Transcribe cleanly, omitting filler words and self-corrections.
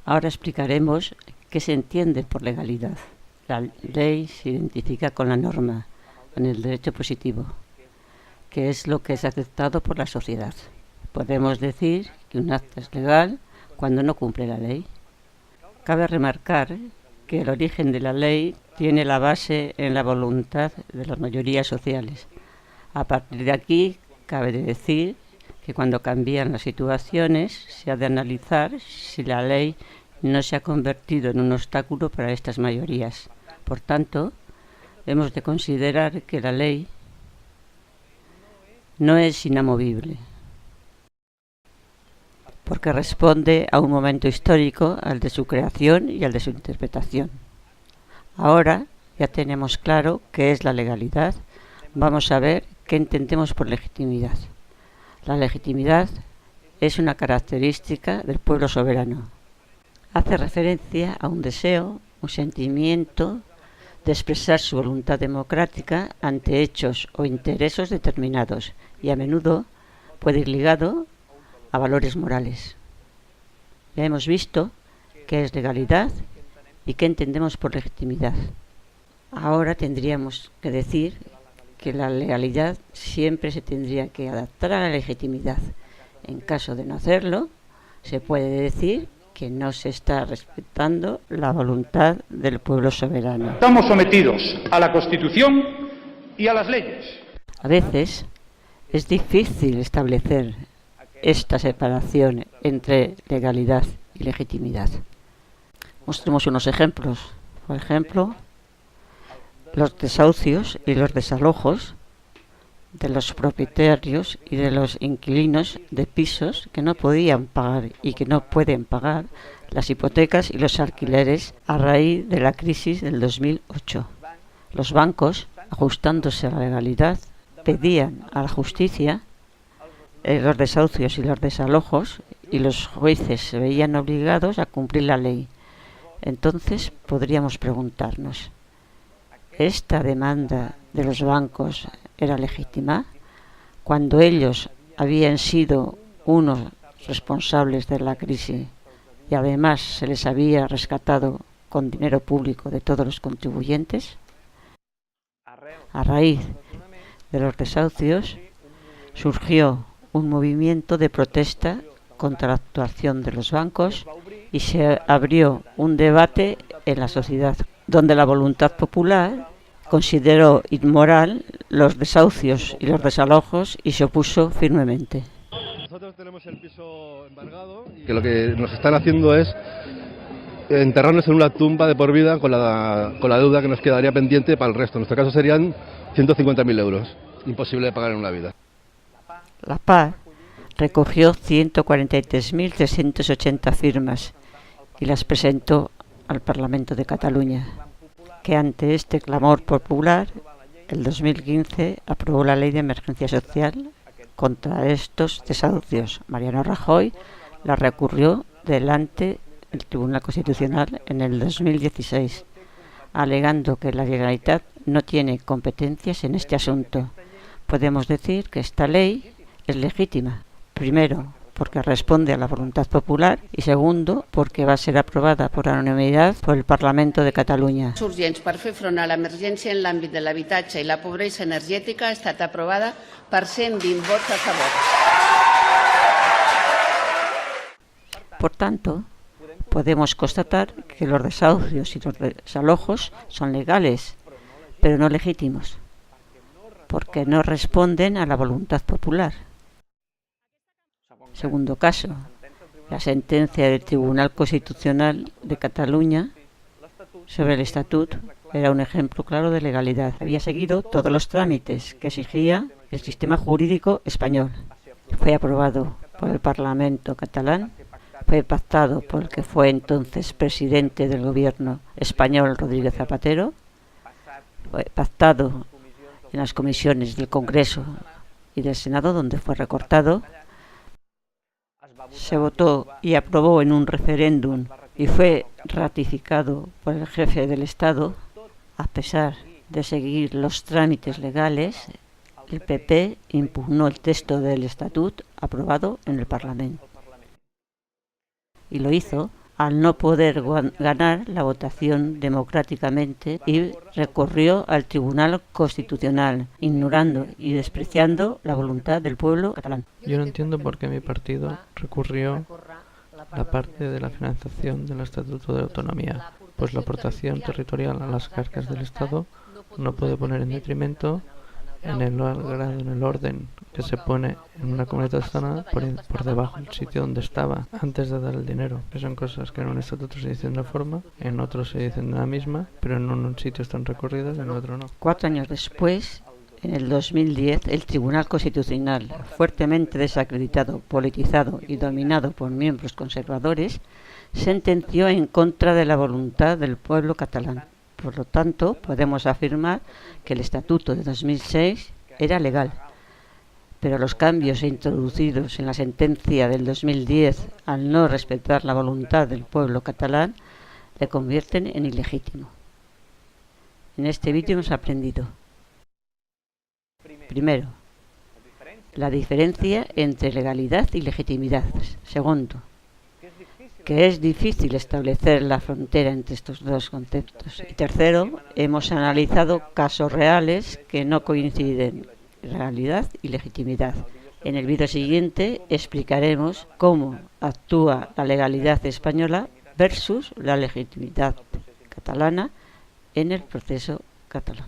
Ahora explicaremos qué se entiende por legalidad. La ley se identifica con la norma, con el derecho positivo, que es lo que es aceptado por la sociedad. Podemos decir que un acto es legal cuando no cumple la ley. Cabe remarcar que el origen de la ley tiene la base en la voluntad de las mayorías sociales. A partir de aquí, cabe decir que cuando cambian las situaciones se ha de analizar si la ley no se ha convertido en un obstáculo para estas mayorías. Por tanto, hemos de considerar que la ley no es inamovible, porque responde a un momento histórico, al de su creación y al de su interpretación. Ahora ya tenemos claro qué es la legalidad. Vamos a ver qué entendemos por legitimidad. La legitimidad es una característica del pueblo soberano. Hace referencia a un deseo, un sentimiento de expresar su voluntad democrática ante hechos o intereses determinados y a menudo puede ir ligado a valores morales. Ya hemos visto qué es legalidad y qué entendemos por legitimidad. Ahora tendríamos que decir que la legalidad siempre se tendría que adaptar a la legitimidad. En caso de no hacerlo, se puede decir que no se está respetando la voluntad del pueblo soberano. Estamos sometidos a la Constitución y a las leyes. A veces es difícil establecer esta separación entre legalidad y legitimidad. Mostremos unos ejemplos. Por ejemplo, los desahucios y los desalojos de los propietarios y de los inquilinos de pisos que no podían pagar y que no pueden pagar las hipotecas y los alquileres a raíz de la crisis del 2008. Los bancos, ajustándose a la legalidad, pedían a la justicia los desahucios y los desalojos y los jueces se veían obligados a cumplir la ley. Entonces podríamos preguntarnos, ¿esta demanda de los bancos era legítima? Cuando ellos habían sido unos responsables de la crisis y además se les había rescatado con dinero público de todos los contribuyentes. A raíz de los desahucios surgió un movimiento de protesta contra la actuación de los bancos y se abrió un debate en la sociedad donde la voluntad popular consideró inmoral los desahucios y los desalojos y se opuso firmemente. Nosotros tenemos el piso embargado y que lo que nos están haciendo es enterrarnos en una tumba de por vida con la deuda que nos quedaría pendiente para el resto. En nuestro caso serían 150.000 euros, imposible de pagar en una vida. La PAC recogió 143.380 firmas y las presentó al Parlamento de Cataluña, que ante este clamor popular, el 2015 aprobó la Ley de Emergencia Social contra estos desahucios. Mariano Rajoy la recurrió delante del Tribunal Constitucional en el 2016, alegando que la Generalitat no tiene competencias en este asunto. Podemos decir que esta ley es legítima, primero, porque responde a la voluntad popular y segundo, porque va a ser aprobada por unanimidad por el Parlamento de Catalunya. Urgents per fer front a l'emergència en l'àmbit de l'habitatge i la pobresa energètica ha estat aprovada per 120 vots a favor. Por tanto, podemos constatar que los desahucios y los desalojos son legales, pero no legítimos, porque no responden a la voluntad popular. Segundo caso, la sentencia del Tribunal Constitucional de Cataluña sobre el Estatut era un ejemplo claro de legalidad. Había seguido todos los trámites que exigía el sistema jurídico español. Fue aprobado por el Parlamento catalán, fue pactado por el que fue entonces presidente del gobierno español, Rodríguez Zapatero, fue pactado en las comisiones del Congreso y del Senado, donde fue recortado. Se votó y aprobó en un referéndum y fue ratificado por el jefe del Estado. A pesar de seguir los trámites legales, el PP impugnó el texto del Estatut aprobado en el Parlamento. Y lo hizo al no poder ganar la votación democráticamente y recurrió al Tribunal Constitucional, ignorando y despreciando la voluntad del pueblo catalán. Yo no entiendo por qué mi partido recurrió la parte de la financiación del Estatuto de Autonomía, pues la aportación territorial a las arcas del Estado no puede poner en detrimento en el orden que se pone en una comunidad autónoma por debajo del sitio donde estaba antes de dar el dinero, que son cosas que en un estatuto se dicen de una forma, en otro se dicen de la misma, pero en un sitio están recorridas y en otro no. 4 años después, en el 2010, el Tribunal Constitucional, fuertemente desacreditado, politizado y dominado por miembros conservadores, sentenció en contra de la voluntad del pueblo catalán. Por lo tanto, podemos afirmar que el Estatuto de 2006 era legal, pero los cambios introducidos en la sentencia del 2010 al no respetar la voluntad del pueblo catalán le convierten en ilegítimo. En este vídeo hemos aprendido: primero, la diferencia entre legalidad y legitimidad. Segundo, que es difícil establecer la frontera entre estos dos conceptos. Y tercero, hemos analizado casos reales que no coinciden, legalidad y legitimidad. En el vídeo siguiente explicaremos cómo actúa la legalidad española versus la legitimidad catalana en el proceso catalán.